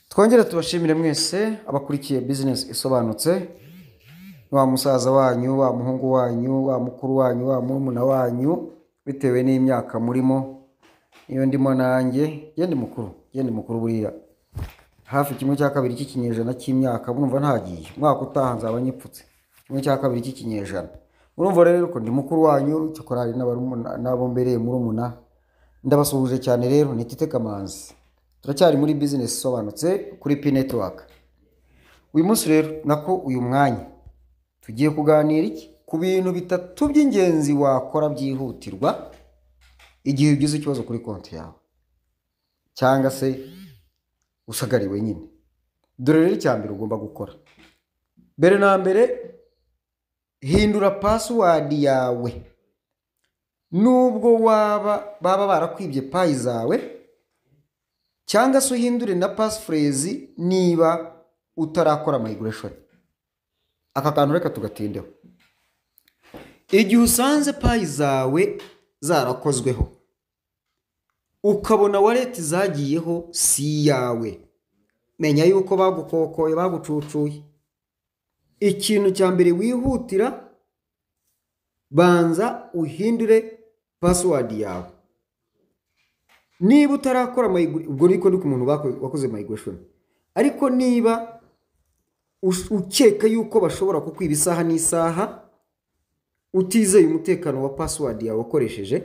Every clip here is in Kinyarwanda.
Twongera tubashimire mwese abakurikiye business isobanutse, wa musaza wanyu, wa muhungu wanyu, wa mukuru wanyu, wa murumuna wanyu, bitewe n'imyaka murimo. Iyo ndimo nanjye ndi mukuru buriya hafi kimwe cya kabiri cy'ikinyejana cy'imyaka, murumva ntagiye mwaka utaha nzaba nyipfutse kimwe cya kabiri cy'ikinyejana. Murumva rero ko ndi mukuru wanyu, cyokorari n'abo mbereye murumuna, ndabasuhuje cyane. Rero ni Tite Kamanzi, turacyari muri business isobanutse kuri P Network. Uyu munsi rero nako uyu mwanya tugiye kuganira iki ku bintu bitatu by'ingenzi wakora byihutirwa igihe ugize ikibazo kuri konti yawe cyangwa se usagariwe nyine. Dore rero icyambere ugomba gukora. Mbere na mbere, hindura password yawe. Nubwo baba barakwibye payi zawe, cyangwa se uhindure na passphrase niba utarakora migration. Aka kantu reka tugatindeho. Igihe usanze payi zawe zarakozweho, ukabona wallet zagiyeho si yawe, menya yuko bagukokoye, bagucucuye. Ikintu cya mbere wihutira, banza uhindure password yawe. Niba utarakora ubwo niko ndi ku muntu wakoze migration, ariko niba ukeka yuko bashobora kukwiba isaha n'isaha, utizeye umutekano wa password yawe wakoresheje,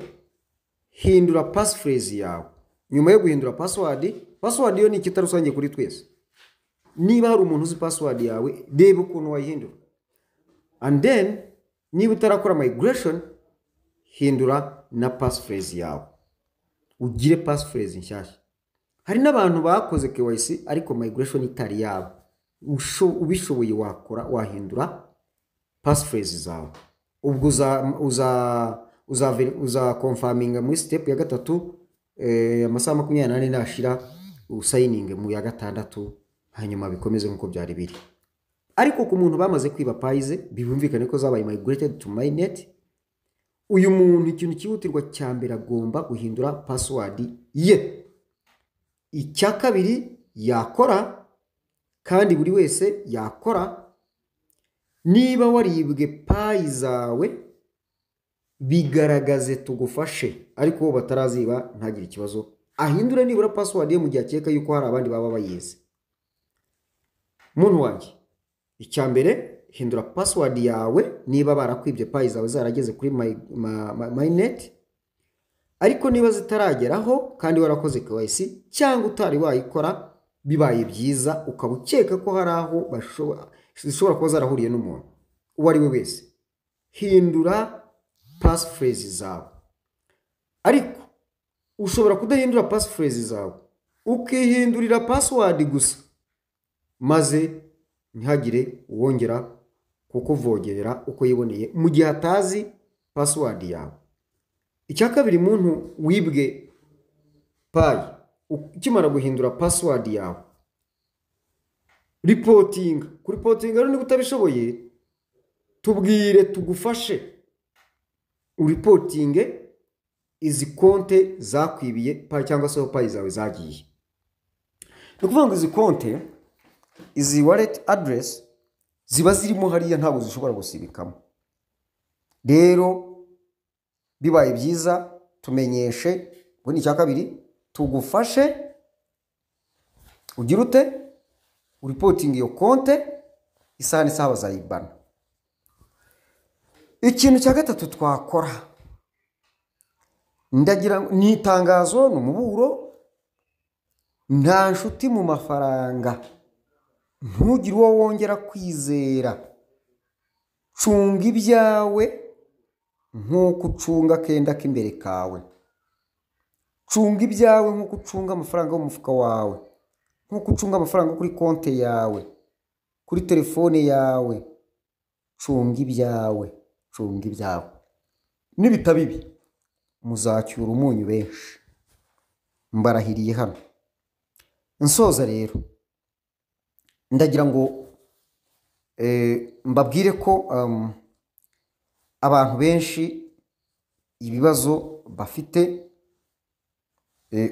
hindura passphrase yawe. Nyuma yo guhindura password yo ni ikitarusangiye kuri twese. Niba hari umuntu uzi password yawe, reba ukuntu wayihindura. And then niba utarakora migration, hindura na passphrase yawe, ugire passphrase nshyashya. Hari n'abantu bakoze KYC ariko migration itari yabo, ubishoboye wahindura passphrase zawe. Ubwo uza confirming muri step ya gatatu, amasaha 28 nashira usigning mu ya gatandatu, hanyuma bikomeze nkuko byari biri. Ariko ku muntu bamaze kwiba payize, bibumvikane ko zabaye migrated to mainnet, uyu muntu ikintu kihutirwa cyambere agomba guhindura password ye. Icya kabiri yakora, kandi buri wese yakora, niba waribwe payi zawe bigaragaze tugufashe, ariko bataraziba ntagire ikibazo, ahindure nibura password ye mu gihe akeka yuko hari abandi baba bayizi. Muntu wanjye, icya mbere hindura password yawe niba barakwibye payi zawe zarageze kuri mainnet. Ariko niba zitarageraho kandi warakoze KYC cyangwa utari wayikora, bibaye byiza ukaba ukeka ko hari aho zishobora kuba zarahuriye n'umuntu uwo ari we wese, hindura passphrase zawe. Ariko ushobora kudahindura passphrase zawe, ukihindurira password gusa, maze ntihagire uwongera kukuvogera uko yiboneye mu gihe atazi password yawe. Icya kabiri, muntu wibwe payi ukimara guhindura password yawe, kuripotinga rero niba utabishoboye, tubwire tugufashe uripotinge izi konte zakwibiye payi cyangwa se payi zawe zagiye. Ni ukuvuga ngo izi konte, izi wallet address ziba zirimo hariya, ntabwo zishobora gusibikamo. Rero bibaye byiza tumenyeshe, ngo ni icya kabiri, tugufashe ugira ute uripotinga iyo konte isaha n'isaha bazayibana. Ikintu cya gatatu twakora, ndagira ni itangazo, ni umuburo, nta nshuti mu mafaranga, ntugire uwo wongera kwizera. Cunga ibyawe nk'uko ucunga akenda k'imbere kawe. Cunga ibyawe nk'uko ucunga amafaranga yo mu mufuka wawe, nk'uko ucunga amafaranga kuri konte yawe, kuri telefone yawe. Cunga ibyawe. Nibitabibi muzacyura umunyu benshi, mbarahiriye hano. Nsoza rero, ndagira ngo mbabwire ko abantu benshi ibibazo bafite,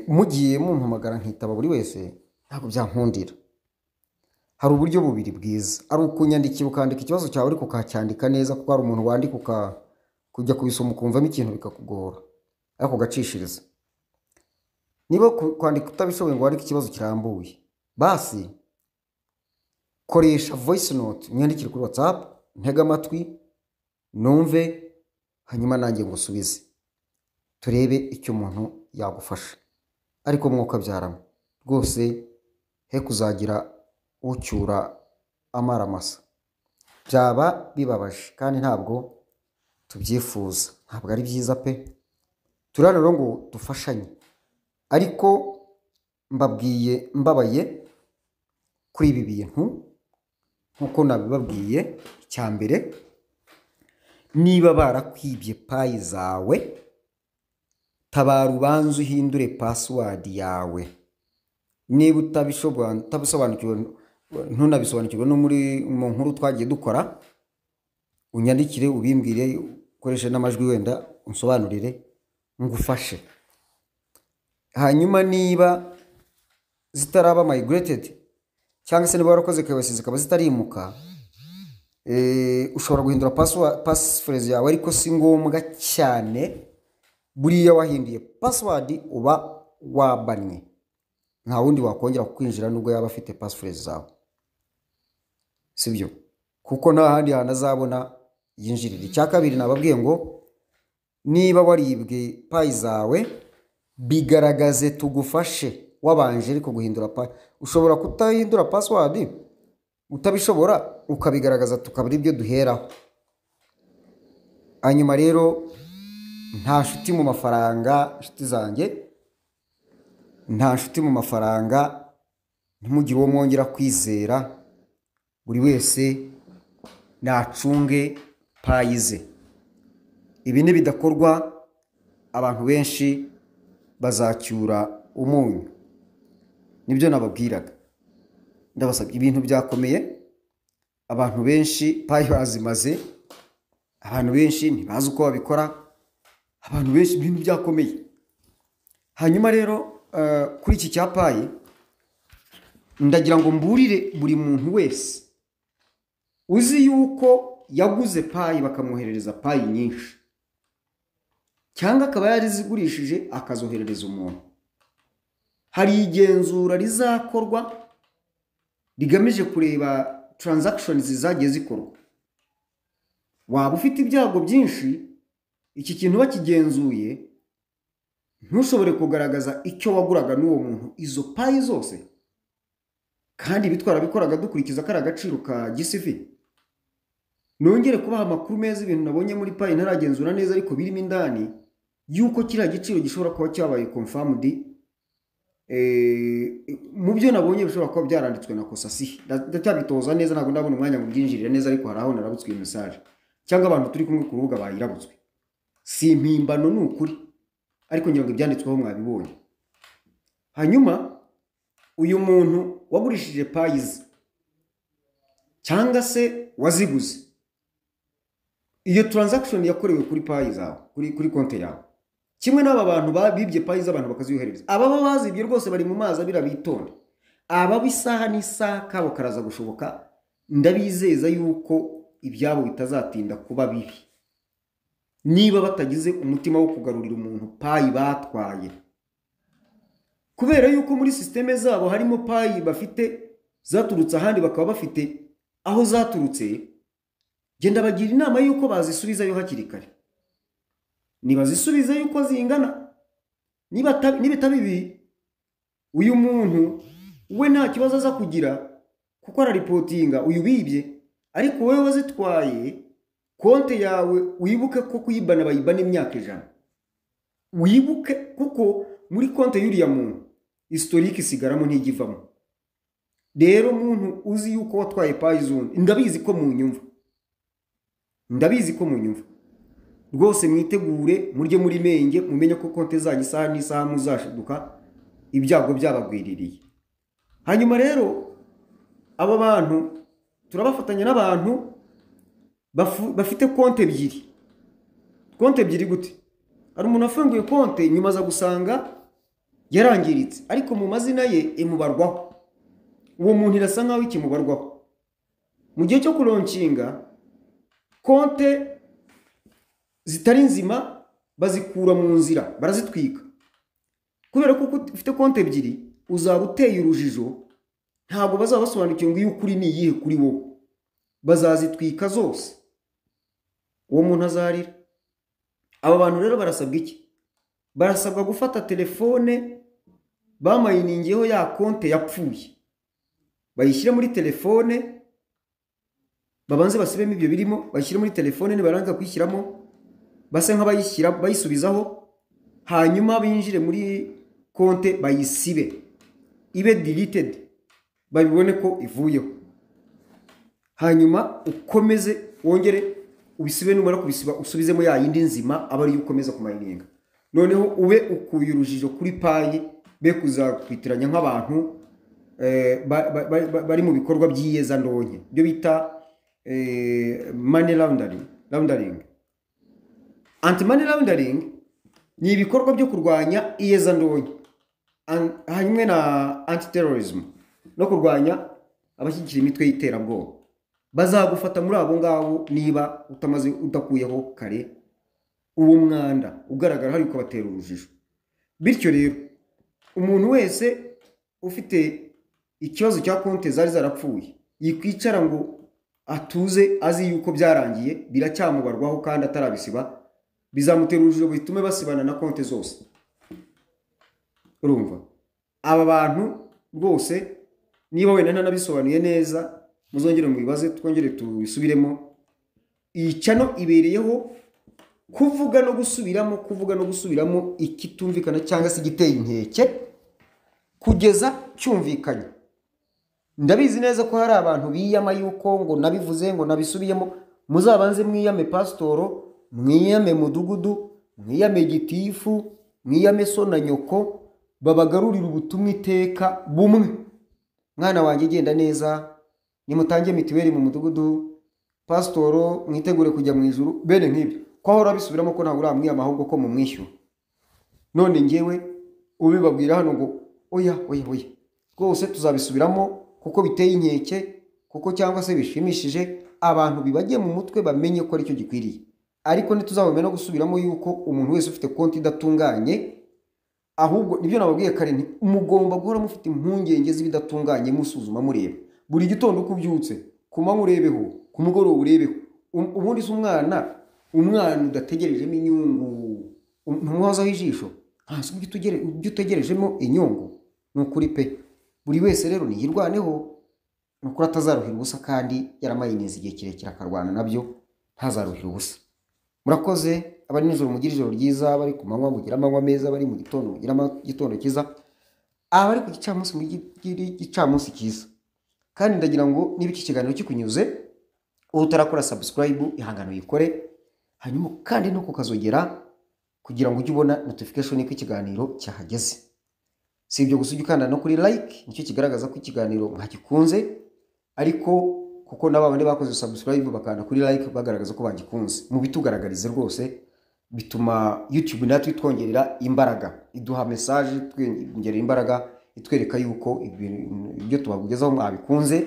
mugiye mumpamagara nkitaba buri wese, ntabwo byankundira. hari uburyo bubiri bwiza, ari ukunyandikira ukandika ikibazo cyawe ariko ukacyandika neza, kuko hari umuntu wandika kujya kubisoma ukumvamo ikintu bikakugora, ariko ugacishiriza. Niba kwandika utabishoboye ngo wandike ikibazo kirambuye, basi koresha voice note, unyandikire kuri WhatsApp, ntega amatwi numve, hanyuma nanjye ngusubize, turebe icyo umuntu yagufasha. Ariko mwuka byaramo rwose, he kuzagira ucyura amaramasa, byaba bibabaje kandi ntabwo tubyifuza, ntabwo ari byiza pe. Turana rero ngo dufashanye, ariko mbabwiye mbabaye kuri ibi bintu nkuko nabibabwiye. Icya mbere, niba barakwibye payi zawe, tabara ubanze uhindure password yawe. Niba utabisobanukiwe, ntunabisobanukirwe no muri mu nkuru twagiye dukora, unyandikire ubimbwire, ukoreshe n'amajwi wenda unsobanurire ngufashe. Hanyuma niba zitaraba migrated cyangwa se niba warakoze KYC zikaba zitarimuka, ushobora guhindura passphrase yawe, ariko si ngombwa cyane. Buriya wahinduye password uba wabanye, nta wundi wakongera kukwinjira nubwo yaba afite passphrase zawe, sibyo? Kuko nta handi hantu azabona yinjirira. Icya kabiri, nababwiye ngo niba waribwe payi zawe, bigaragaze tugufashe wabanje ariko guhindura payi. Ushobora kutahindura password, utabishobora ukabigaragaza, tukabura ibyo duheraho. Hanyuma rero, nta nshuti mu mafaranga, nshuti zanjye, nta nshuti mu mafaranga, ntimugire uwo mwongera kwizera. Buri wese nacunge payi ze. Ibi nibidakorwa, abantu benshi bazacyura umunyu. Nibyo nababwiraga, ndabasabye, ibintu byakomeye, abantu benshi payi bazimaze, abantu benshi ntibazi uko babikora, abantu benshi ibintu byakomeye. Hanyuma rero, kuri iki cya payi, ndagira ngo mburire buri muntu wese uzi yuko yaguze payi bakamwoherereza payi nyinshi, cyangwa akaba yarizigurishije akazoherereza umuntu. Hari igenzura rizakorwa rigamije kureba transactions zagiye zikorwa. Waba ufite ibyago byinshi, iki kintu bakigenzuye, ntushobore kugaragaza icyo waguraga n'uwo muntu izo payi zose, kandi bitwara bikoraga dukurikiza kari agaciro ka GCV. Nongere kubaha amakuru meza, ibintu nabonye muri payi ntaragenzura neza ariko birimo indani, yuko kiriya giciro gishobora kuba cyabaye confirmed. Mu byo nabonye bishobora kuba byaranditswe na Kosasi, ndacyabitoza neza, ntabwo ndabona umwanya mu byinjirire neza, ariko hari aho narabutswe iyi message, cyangwa abantu turi kumwe ku rubuga bayirabutswe. Si impimbano, ni ukuri, ariko ngira ngo ibyanditsweho mwabibonye. Hanyuma uyu muntu wagurishije payi ze cyangwa se waziguze, iyo transaction yakorewe kuri payi zawe, kuri konti yawe, kimwe n'aba bantu babibye payi z'abantu bakaziyohereza, ababa bazibye rwose bari mu mazi abira, bitonde. Aba bisaha n'isaha kabo karaza gushoboka, ndabizeza yuko ibyabo bitazatinda kuba bibi, niba batagize umutima wo kugarurira umuntu payi batwaye. Kubera yuko muri systeme zabo harimo payi bafite zaturutse ahandi, bakaba bafite aho zaturutse, genda bagira inama yuko bazisubizayo hakiri kare. Nibazisubiza yuko zingana, niba bibi, uyu muntu we nta kibazo aza kugira, kuko araripotinga uyu bibye. Ariko wowe wazitwaye, konti yawe wibuke ko kuyibana bayibana imyaka 100. Wibuke kuko muri konti y'uriya muntu historique isigaramo ntigivamo. Rero umuntu uzi yuko watwaye payi zone, ndabizi ko mu nyumva, rwose mwitegure, murye muri menge, mumenye ko konti zanyu isaha n'isaha muzashiduka ibyago byabagwiririye. Hanyuma rero, aba bantu turabafatanya n'abantu bafite konti ebyiri. Konti ebyiri gute? Hari umuntu afunguye konti, nyuma za gusanga yarangiritse, ariko mu mazina ye imubarwaho. uwo muntu irasa nkaho ikimubarwaho. Mu gihe cyo kuronshinga konte zitari nzima bazikura mu nzira, barazitwika. Kubera ko ufite konte ebyiri uzaba uteye urujijo, ntabwo bazaba basobanukiwe ngo iyo ukuri ni iyihe kuri wowe. Bazazitwika zose, uwo muntu azarira. Aba bantu rero barasabwa iki? Barasabwa gufata telefone bamayiningiyeho ya konte yapfuye, bayishyire muri telefone, babanze basibemo ibyo birimo, bayishyire muri telefone, nibarangiza kuyishyiramo base nk'abayishyira bayisubizaho, hanyuma binjire muri konte bayisibe, ibe deleted, babibone ko ivuyeho. Hanyuma ukomeze wongere ubisibe, numara kubisiba usubizemo ya yindi nzima, aba ari ukomeza kumayininga. Noneho ube ukuye urujijo kuri payi, be kuzakwitiranya nk'abantu bari mu bikorwa by'iyeza ndonke, byo bita money laundering. Anti-money laundering ni ibikorwa byo kurwanya iyeza ndonke, hanyuma na anti-terrorism no kurwanya abashyigikira imitwe y'iterabwoba. Bazagufata muri abo ngabo niba udakuyeho kare uwo mwanda ugaragara hari ukabatera urujijo. Bityo rero umuntu wese ufite ikibazo cya konte zari zarapfuye yikwicara ngo atuze azi yuko byarangiye, biracyamubarwaho kandi atarabisiba, bizamutera urujijo bitume basibana na konte zose. Urumva, aba bantu rwose niba wenda ntanabisobanuye neza, muzongere mubibaze twongere tubisubiremo. Iyi channel ibereyeho kuvuga no gusubiramo ikitumvikana cyangwa se igiteye inkeke kugeza cyumvikanye. Ndabizi neza ko hari abantu biyama yuko ngo nabivuze ngo nabisubiyemo. Muzabanze mwiyame pasitoro, mwiyame mudugudu, mwiyame gitifu, mwiyame so na nyoko, babagarurira ubutumwa iteka bumwe. Mwana wanjye genda neza, nimutange mitiweli mu mudugudu, pasitoro mwitegure kujya mu ijuru, bene nk'ibyo. Ko ahora bisubiramo ko ntabwo uramwiyama ahubwo ko mumwishyura. None ngewe ubibabwira hano ngo oya rwose tuzabisubiramo kuko biteye inkeke, kuko cyangwa se bishimishije abantu bibajye mu mutwe bamenye ko ari cyo gikwiriye. Ariko ntituzabemera no gusubiramo yuko umuntu wese ufite konti idatunganye, ahubwo nibyo nababwiye kare nti umugomba guhora mufite impungenge z'ibidatunganye musuzuma mureba. Buri gitondo uko ubyutse kumanywa urebeho, ku mugoroba urebeho. Ubundi se umwana udategerejemo inyungu ntumuhozaho ijisho, hasi ujye utegerejemo inyungu. Nukuri pe, buri wese rero niyirwaneho, nukuri atazaruhira ubusa kandi yaramayiniza igihe kirekire akarwana nabyo, ntazaruhira ubusa. Murakoze, abari nijoro mugira ijoro ryiza, bari ku manywa mugira amanywa meza, bari mu gitondo mugira igitondo cyiza, abari ku gicamunsi mugira igicamunsi cyiza. Kandi ndagira ngo niba iki kiganiro kikunyuze utarakora subscribe ihangano yikore, hanyuma kandi no kukazogera kugira ngo ujye ubona notification ko ikiganiro cyahageze. Si ibyo gusa ujye ukanda no kuri like, nicyo kigaragaza ko ikiganiro mwagikunze, ariko kuko nababandi bakoze subscribe bakanda kuri like bagaragaza ko bagikunze. Mu bitugaragarize rwose bituma YouTube natwe twongerera imbaraga, iduha message twongerera imbaraga, itwereka yuko ibyo tubagezaho mwabikunze,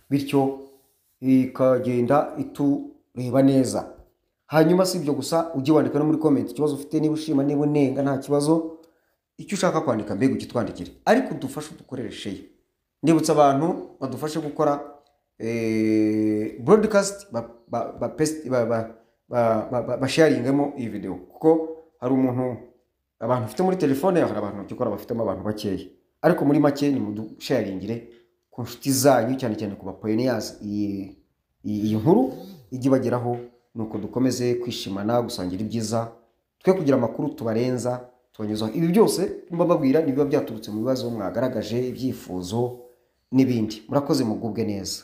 bityo ikagenda itureba neza. Hanyuma si ibyo gusa ujye wandika no muri comment ikibazo ufite, niba ushima niba unenga nta kibazo, icyo ushaka kwandika mbega ukitwandikire, ariko dufashe dukorere share. Ndibutsa abantu badufashe gukora broadcast basharingemo iyi video, kuko hari umuntu abantu ufite muri telefone, hari abantu bakikora bafitemo abantu bakeya, ariko muri make ni mudusharingire ku nshuti zanyu, cyane cyane ku bapioneers iyi nkuru ijye bageraho, nuko dukomeze kwishimana, gusangira ibyiza, twe kugira amakuru tubarenza tubanyuzaho. Ibi byose mbababwira nibiba byaturutse mu bibazo mwagaragaje, ibyifuzo n'ibindi. Murakoze, mugubwe neza.